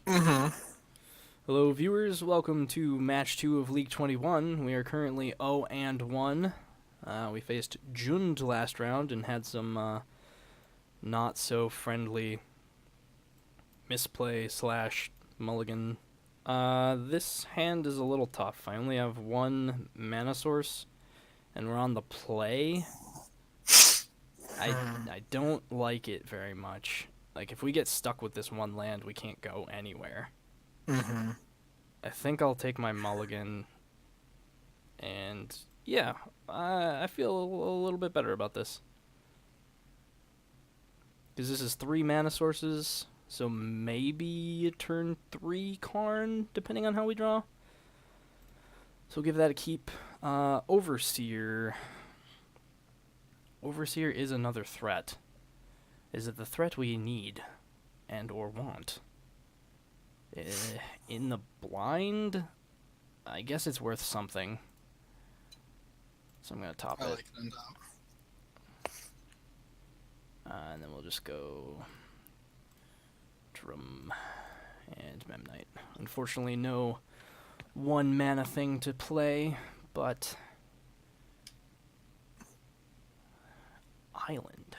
Mm-hmm. Hello, viewers. Welcome to Match 2 of League 21. We are currently 0 and 1. We faced Jund last round and had some not so friendly misplay slash mulligan. This hand is a little tough. I only have one mana source, and we're on the play. I, Hmm. I don't like it very much. Like, if we get stuck with this one land, we can't go anywhere. Mm-hmm. I think I'll take my mulligan. And yeah, I feel a little bit better about this. Because this is three mana sources, so maybe a turn 3 Karn, depending on how we draw. So we'll give that a keep. Overseer. Overseer is another threat. Is it the threat we need and or want? Uh, in the blind, I guess it's worth something. So I'm going to top I it. like it on top. And then we'll just go Drum and Memnite. Unfortunately, no one mana thing to play, but Island.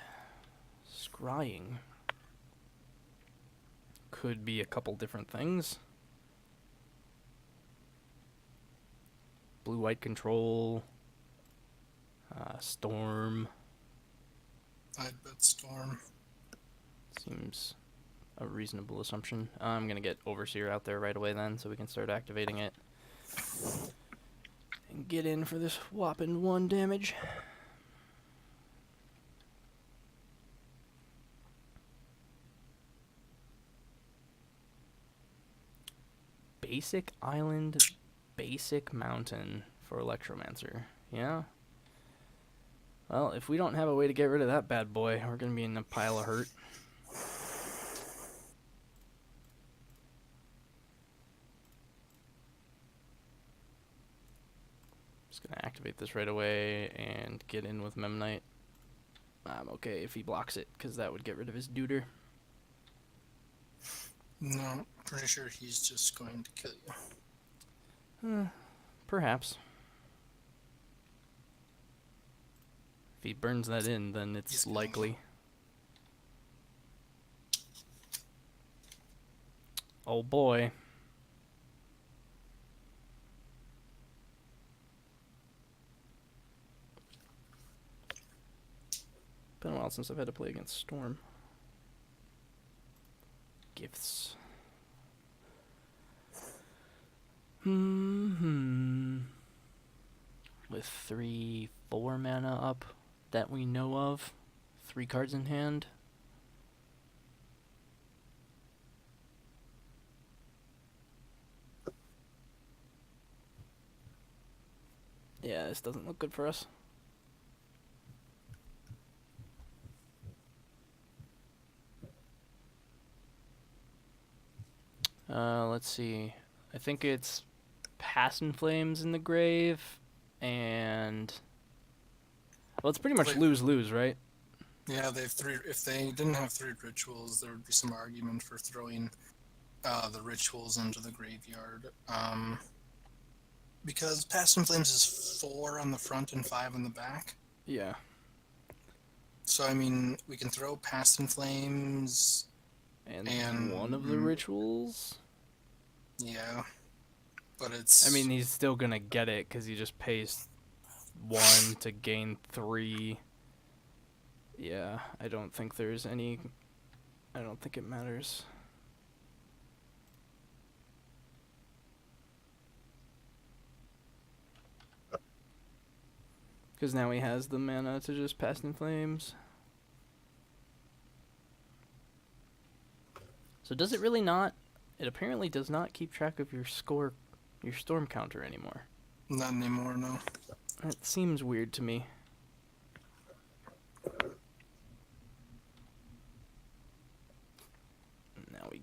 Scrying could be a couple different things. Blue-white control, Storm. I'd bet Storm. Seems a reasonable assumption. I'm going to get Overseer out there right away then so we can start activating it. And get in for this whopping 1 damage. Basic Island, Basic Mountain for Electromancer. Yeah? Well, if we don't have a way to get rid of that bad boy, we're going to be in a pile of hurt. Just going to activate this right away and get in with Memnite. I'm okay if he blocks it, because that would get rid of his duder. No, pretty sure he's just going to kill you. Perhaps. If he burns that in, then He's it's going to. likely. Oh boy. Been a while since I've had to play against Storm. Gifts. With 3, 4 mana up that we know of. 3 cards in hand. Yeah, this doesn't look good for us. Let's see. I think it's Past in Flames in the grave, and well, it's pretty much They, lose-lose, right? yeah, they've three. If they didn't have three rituals, there would be some argument for throwing the rituals into the graveyard. Because Past in Flames is 4 on the front and 5 on the back. Yeah. So I mean, we can throw Past in Flames And one and of the rituals. yeah, but I mean, it's he's still gonna get it because he just pays 1 to gain 3. Yeah, I don't think there's any. I don't think it matters. Because now he has the mana to just Past in Flames. So does it really not? It apparently does not keep track of your score, your storm counter anymore. not anymore. No. That seems weird to me. Now we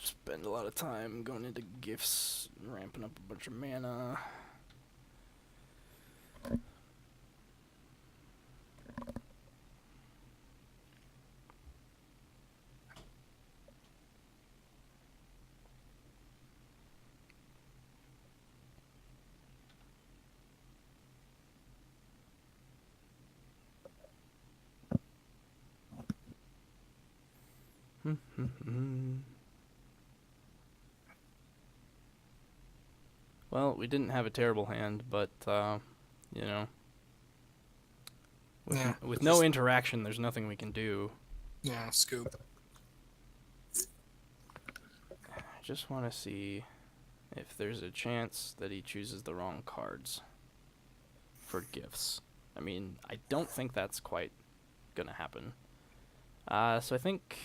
spend a lot of time going into gifts, ramping up a bunch of mana. Well, we didn't have a terrible hand, but you know, Yeah, with no just interaction, there's nothing we can do. yeah, scoop. I just want to see if there's a chance that he chooses the wrong cards for gifts. I mean, I don't think that's quite gonna happen. So I think.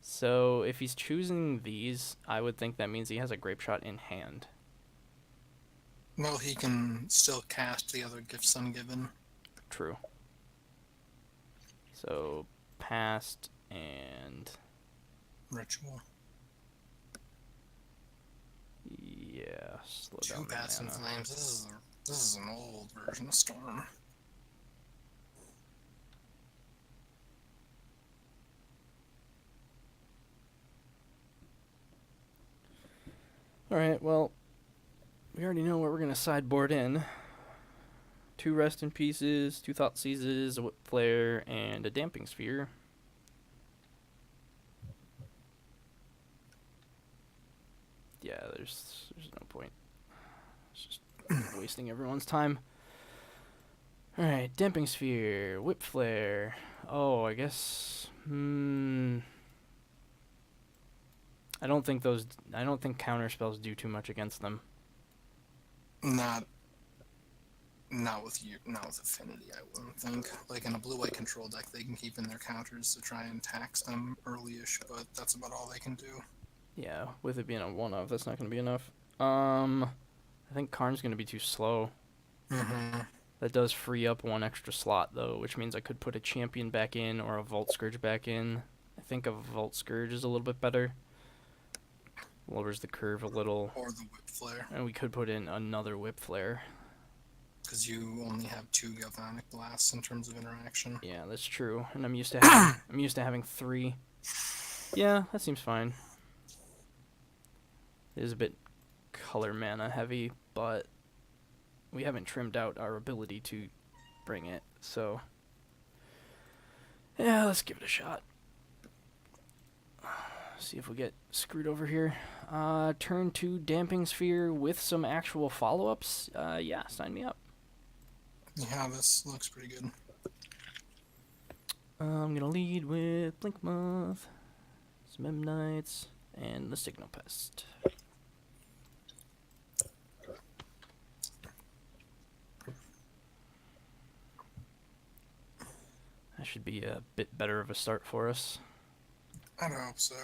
So if he's choosing these, I would think that means he has a grape shot in hand. Well, he can still cast the other gifts ungiven. True. So past and Ritual. yeah, slow Two down the passing mana. flames. This is an old version of Storm. All right, well, we already know what we're gonna sideboard in. 2 rest in pieces, 2 thought seizes, a whip flare, and a damping sphere. Yeah, there's no point. It's just wasting everyone's time. All right, damping sphere, whip flare. Oh, I guess. I don't think counter spells do too much against them. Not not with Affinity, I wouldn't think. Like in a blue-white control deck, they can keep in their counters to try and tax them early-ish, but that's about all they can do. Yeah, with it being a 1-of, that's not going to be enough. I think Karn's going to be too slow. Mm-hmm. That does free up 1 extra slot, though, which means I could put a champion back in or a Vault Scourge back in. I think a Vault Scourge is a little bit better. Lowers the curve a little. Or the Whip Flare, And we could put in another Whip Flare. because you only have 2 Galvanic Blasts in terms of interaction. Yeah, that's true. And I'm used to having 3. Yeah, that seems fine. It is a bit color mana heavy, but we haven't trimmed out our ability to bring it, so yeah, let's give it a shot. See if we get screwed over here. Turn 2 Damping Sphere with some actual follow-ups. Yeah, sign me up. Yeah, this looks pretty good. I'm gonna lead with Blink Moth, some Memnites, and the Signal Pest. That should be a bit better of a start for us. I'd hope so.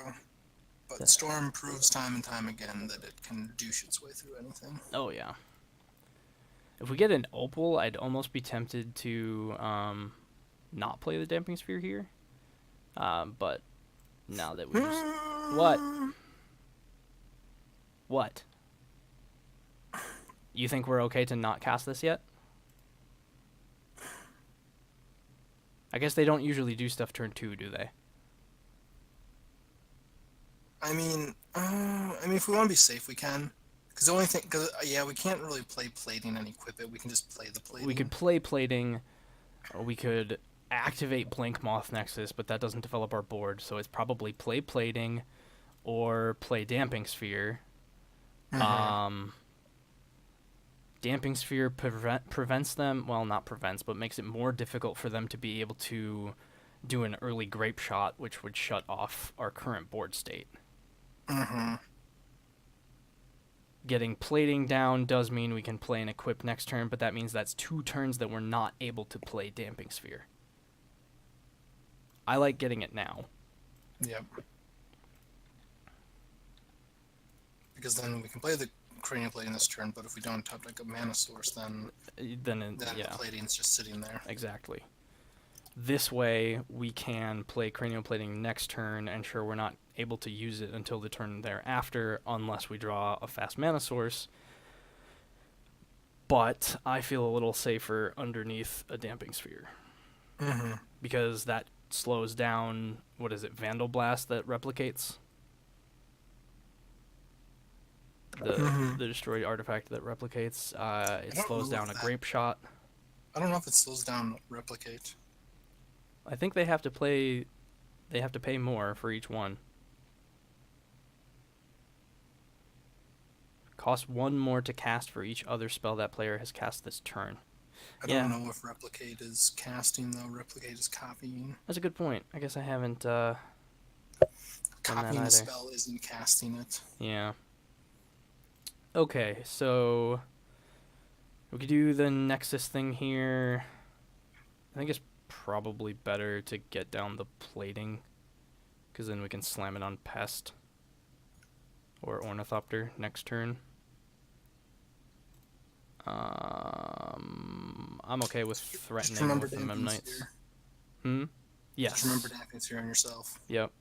But Yeah. Storm proves time and time again that it can douche its way through anything. Oh, yeah. If we get an Opal, I'd almost be tempted to not play the Damping Sphere here. But now that we just... What? What? You think we're okay to not cast this yet? I guess they don't usually do stuff turn 2, do they? I mean, if we want to be safe, we can. Because the only thing, yeah, we can't really play plating and equip it. We can just play the plating. We could play plating, or we could activate Blink Moth Nexus, but that doesn't develop our board, so it's probably play plating or play Damping Sphere. Mm-hmm. Damping Sphere prevents them, well, not prevents, but makes it more difficult for them to be able to do an early Grape Shot, which would shut off our current board state. Mm-hmm. Getting plating down does mean we can play and equip next turn, but that means that's 2 turns that we're not able to play Damping Sphere. I like getting it now. Yep. Because then we can play the Cranial Plating this turn, but if we don't have like a mana source, then Yeah, the plating's just sitting there. exactly. This way, we can play Cranial Plating next turn, and sure, we're not able to use it until the turn thereafter, unless we draw a fast mana source. But I feel a little safer underneath a Damping Sphere. Mm-hmm. Because that slows down, what is it, Vandal Blast that replicates? The destroyed artifact that replicates. It slows down a Grape Shot. I don't know if it slows down Replicate. I think they have to play they have to pay more for each one. Cost 1 more to cast for each other spell that player has cast this turn. I Yeah. don't know if Replicate is casting, though. Replicate is copying. That's a good point. I guess I haven't done that Copying a either. spell isn't casting it. Yeah. Okay, so we could do the Nexus thing here. I think it's probably better to get down the plating, because then we can slam it on Pest or Ornithopter next turn. I'm okay with threatening with the Memnites. Yes. Just remember Damping Sphere on yourself. Yep.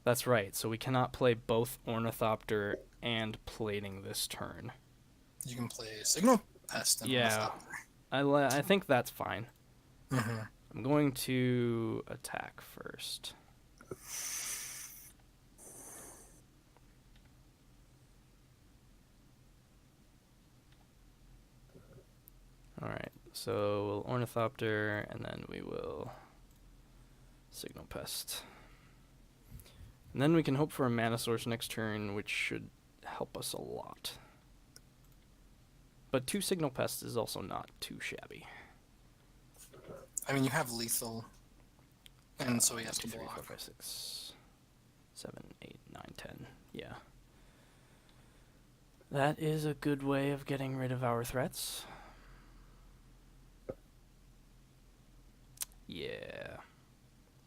That's right. So we cannot play both Ornithopter and plating this turn. You can play Signal Pest and Ornithopter. I think that's fine. Mm-hmm. I'm going to attack first. Alright, so we'll Ornithopter, and then we will Signal Pest. And then we can hope for a mana source next turn, which should help us a lot. But 2 Signal Pests is also not too shabby. I mean, you have lethal, and so he has to 2, 3, block. 4, 5, 6, 7, 8, 9, 10. Yeah. That is a good way of getting rid of our threats. Yeah.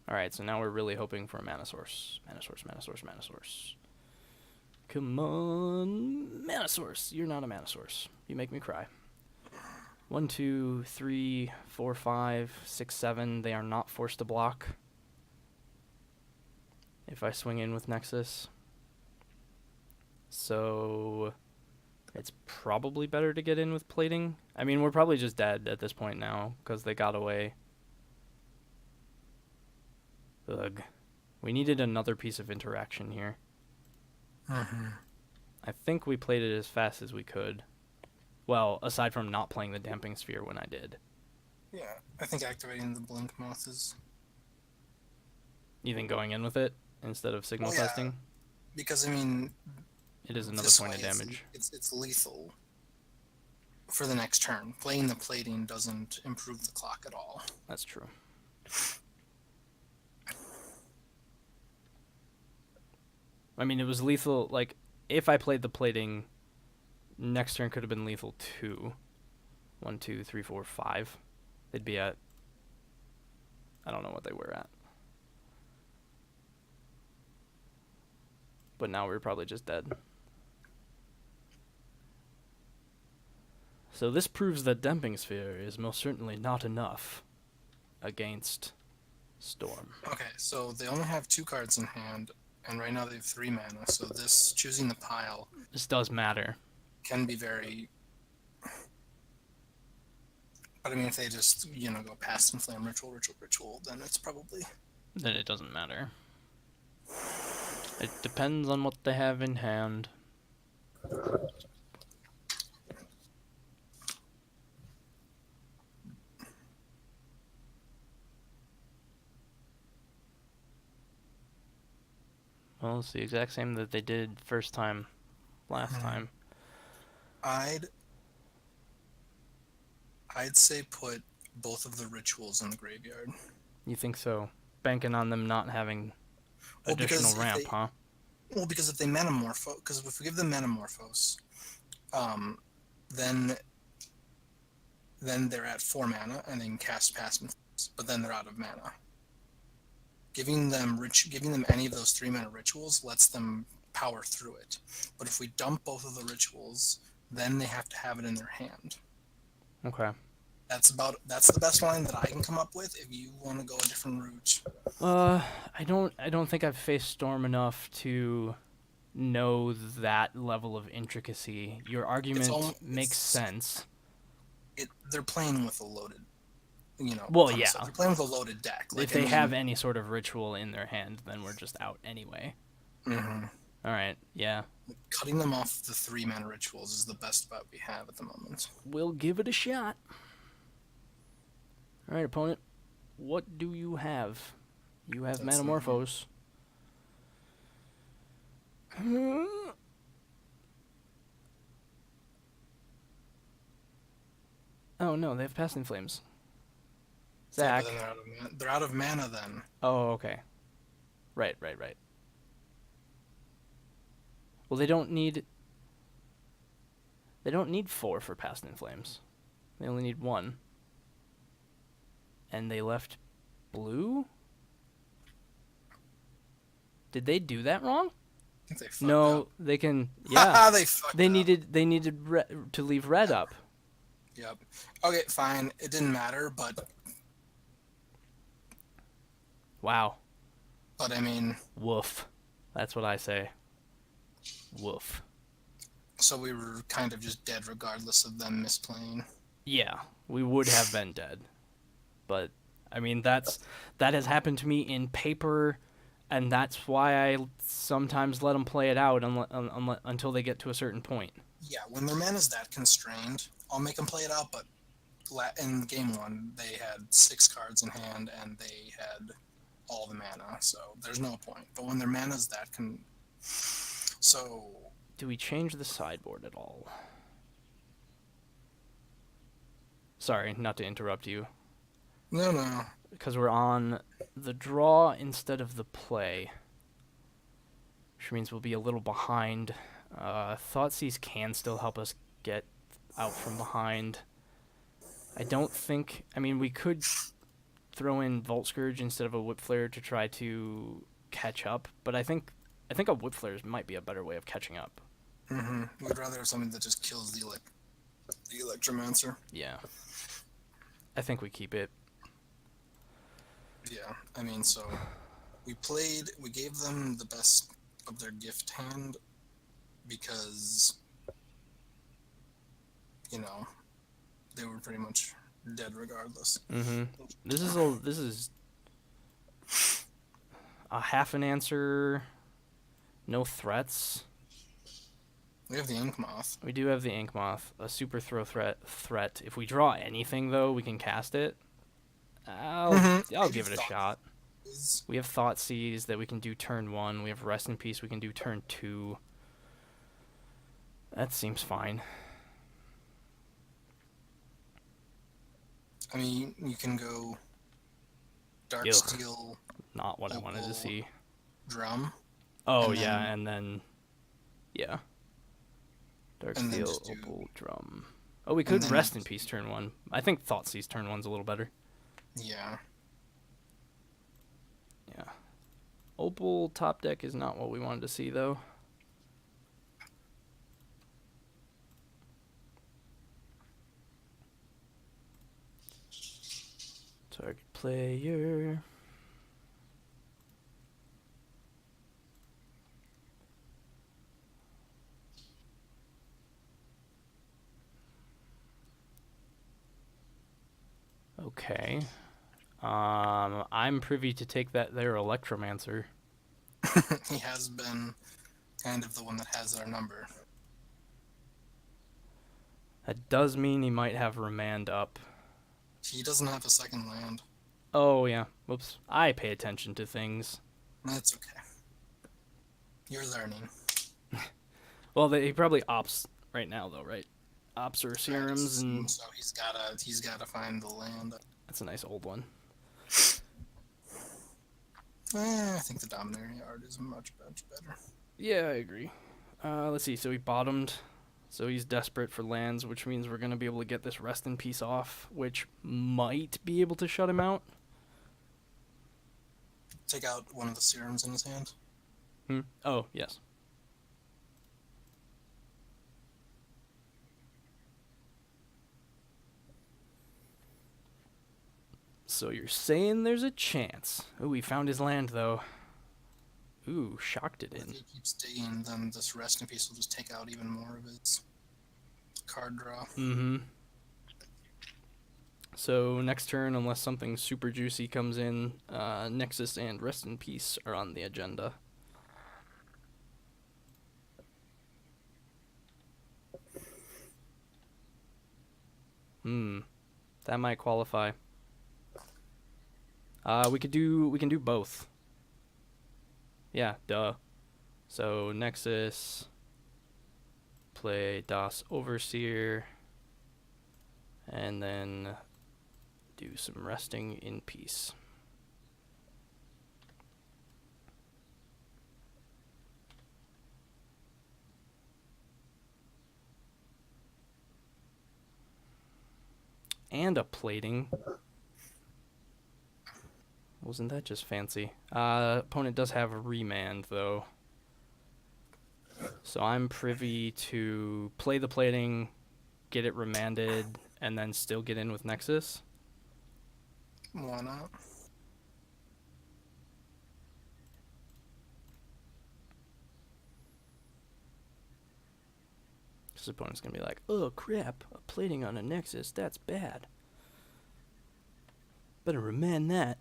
Alright, so now we're really hoping for a mana source. Mana source, mana source, mana source. Come on. Mana source. You're not a mana source. You make me cry. 1, 2, 3, 4, 5, 6, 7. They are not forced to block. If I swing in with Nexus. So it's probably better to get in with plating. I mean, we're probably just dead at this point now, because they got away. Ugh. We needed another piece of interaction here. Mm-hmm. I think we played it as fast as we could. Well, aside from not playing the Damping Sphere when I did. Yeah, I think activating the Blink Moth is... You think going in with it instead of signal testing? Because, I mean... It is another point of damage. It's lethal for the next turn. Playing the plating doesn't improve the clock at all. That's true. I mean, it was lethal, like, if I played the plating, next turn could have been lethal 2. 1, 2, 3, 4, 5. They'd be at... I don't know what they were at. But now we're probably just dead. So this proves that Damping Sphere is most certainly not enough against Storm. Okay, so they only have 2 cards in hand, and right now they have 3 mana, so this, choosing the pile... This does matter. Can be very... But I mean, if they just, go past Inflame Ritual, then it's probably... Then it doesn't matter. It depends on what they have in hand. Well, it's the exact same that they did last time. I'd say put both of the rituals in the graveyard. You think so? Banking on them not having additional ramp, huh? Well, because if they Metamorphose, because if we give them Metamorphose, then they're at 4 mana and they can cast Past Influence, but then they're out of mana. Giving them any of those 3 mana rituals lets them power through it. But if we dump both of the rituals, then they have to have it in their hand. Okay. That's the best line that I can come up with. If you want to go a different route, I don't think I've faced Storm enough to know that level of intricacy. Your argument makes sense. They're playing with a loaded, Well, yeah. They're playing with a loaded deck. If they have any sort of ritual in their hand, then we're just out anyway. Mm-hmm. All right, yeah. Cutting them off the 3 mana rituals is the best bet we have at the moment. We'll give it a shot. All right, opponent. What do you have You have That's Metamorphose. Oh no, they have Passing Flames. yeah, but Zach. then they're out of mana then. Oh, okay. Right. Well, they don't need 4 for Passing Flames. They only need 1. And they left blue? Did they do that wrong? I think they fucked up. No, they can. Yeah, Haha, they fucked they up. needed to leave red up. Yep. Okay, fine. It didn't matter, Wow. but I mean, Woof. That's what I say. Woof. so we were kind of just dead regardless of them misplaying. Yeah, we would have been dead. But I mean that has happened to me in paper, and that's why I sometimes let them play it out until they get to a certain point. Yeah, when their mana's that constrained, I'll make them play it out. But in game one, they had 6 cards in hand and they had all the mana, so there's no point. But when their mana's that so Do we change the sideboard at all? Sorry, not to interrupt you. no. Because we're on the draw instead of the play, which means we'll be a little behind. Thoughtseize can still help us get out from behind. I don't think. I mean, we could throw in Volt Scourge instead of a Whip Flare to try to catch up, but I think a Whip Flare might be a better way of catching up. We'd rather have something that just kills the Electromancer. Yeah. I think we keep it. Yeah, I mean, so we gave them the best of their gift hand because, they were pretty much dead regardless. Mm-hmm. This is a half an answer. No threats. We have the Ink Moth. We do have the Ink Moth, a super throw threat. If we draw anything, though, we can cast it. I'll give it a shot. We have Thoughtseize that we can do turn 1. We have Rest in Peace we can do turn 2. That seems fine. I mean, you can go Ugh. Darksteel, Not what I wanted to see. Drum. Oh, and yeah, then- and then... Yeah. And then Darksteel, just do- Opal, Drum. Oh, we could Rest in Peace turn 1. I think Thoughtseize turn 1's a little better. Yeah. Yeah. Opal top deck is not what we wanted to see, though. Target player. Okay. I'm privy to take that there Electromancer. He has been kind of the one that has our number. That does mean he might have Remand up. He doesn't have a second land. Oh, yeah. Whoops. I pay attention to things. That's okay. You're learning. Well, he probably opts right now, though, right? Ops or serums, and So he's gotta find the land. that's a nice old one. I think the Dominaria art is much better. Yeah, I agree. Let's see. So he bottomed. So he's desperate for lands, which means we're going to be able to get this Rest in Peace off, which might be able to shut him out. Take out one of the serums in his hand. Oh, yes. So you're saying there's a chance. Ooh, he found his land, though. Ooh, shocked it If in. he keeps digging, then this Rest in Peace will just take out even more of his card draw. Mm-hmm. So next turn, unless something super juicy comes in, Nexus and Rest in Peace are on the agenda. That might qualify. We could do both. Yeah, duh. So Nexus, play DOS Overseer, and then do some resting in peace. And a plating. Wasn't that just fancy? Opponent does have a remand, though. So I'm privy to play the plating, get it remanded, and then still get in with Nexus. Why not? This opponent's going to be like, oh crap, a plating on a Nexus, that's bad. Better remand that.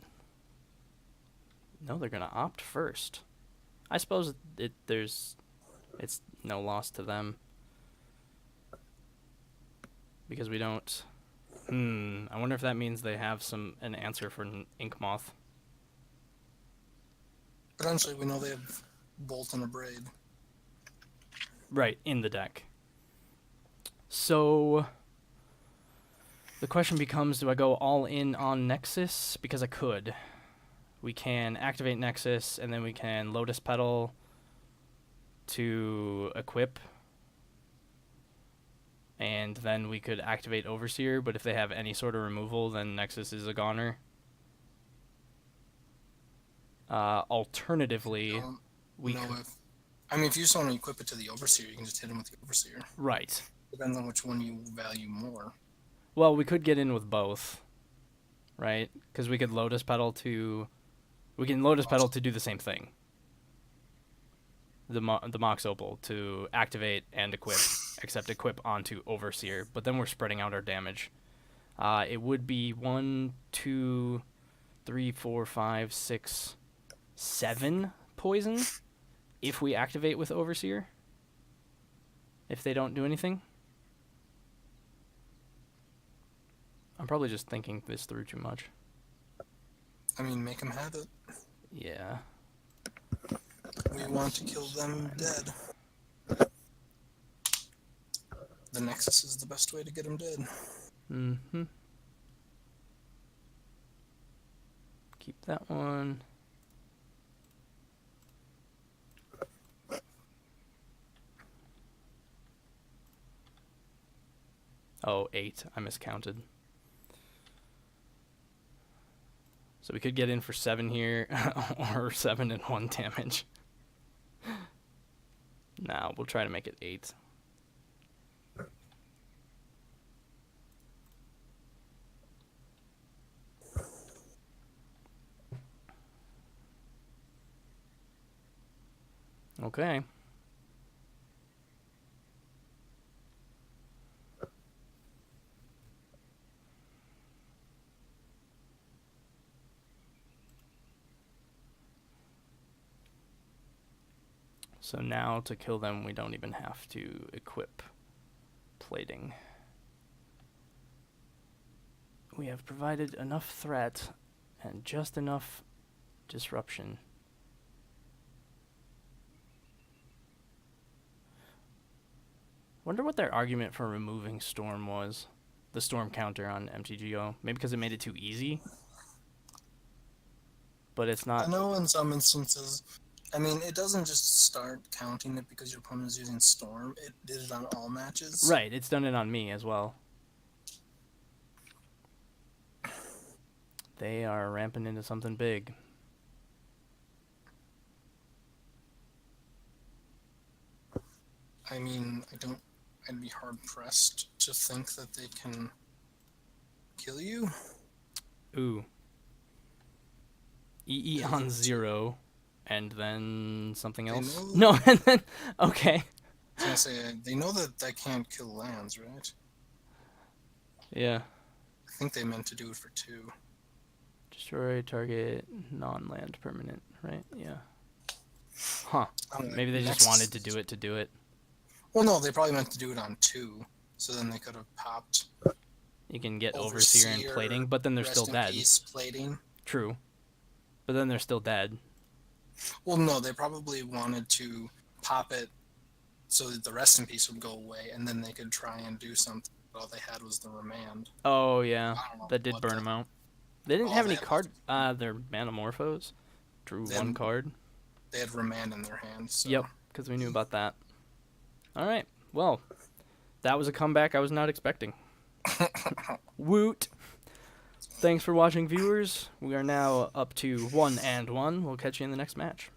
No, they're going to opt first. I suppose it's no loss to them. Because we don't... I wonder if that means they have an answer for Ink Moth. Potentially, we know they have Bolt and a Braid. Right, in the deck. So... the question becomes, do I go all in on Nexus? Because I could. We can activate Nexus, and then we can Lotus Petal to equip. And then we could activate Overseer, but if they have any sort of removal, then Nexus is a goner. Alternatively, we know if... I mean, if you just want to equip it to the Overseer, you can just hit him with the Overseer. Right. Depends on which one you value more. Well, we could get in with both, right? Because we could Lotus Petal to... we can Lotus Petal to do the same thing. The Mox Opal to activate and equip, except equip onto Overseer. But then we're spreading out our damage. It would be 1, 2, 3, 4, 5, 6, 7 poison if we activate with Overseer. If they don't do anything. I'm probably just thinking this through too much. I mean, make them have it. Yeah. We want to kill them dead. The Nexus is the best way to get them dead. Mm-hmm. Keep that one. Oh, 8. I miscounted. So we could get in for 7 here, or 7 and 1 damage. Nah, we'll try to make it 8. Okay. So now to kill them, we don't even have to equip plating. We have provided enough threat and just enough disruption. Wonder what their argument for removing Storm was. The Storm counter on MTGO. Maybe because it made it too easy? But it's not... I know in some instances... I mean, it doesn't just start counting it because your opponent is using Storm. It did it on all matches. Right, it's done it on me as well. They are ramping into something big. I mean, I'd be hard-pressed to think that they can kill you. Ooh. EE on 0. And then something else? No, and then... okay. I was gonna say, they know that can't kill lands, right? Yeah. I think they meant to do it for 2. Destroy target non-land permanent, right? Yeah. Huh. Maybe they just wanted to do it. Well, no, they probably meant to do it on 2. So then they could have popped... You can get Overseer and plating, but then they're still dead. Peace, plating. True. But then they're still dead. Well, no, they probably wanted to pop it so that the rest in peace would go away, and then they could try and do something. All they had was the remand. Oh yeah, I don't know that did what burn the. them out. They didn't Oh, have any card. They're Manamorphos. Drew they one had, card. they had remand in their hands. So. Yep, because we knew about that. All right. Well, that was a comeback I was not expecting. Woot. Thanks for watching, viewers. We are now up to 1-1. We'll catch you in the next match.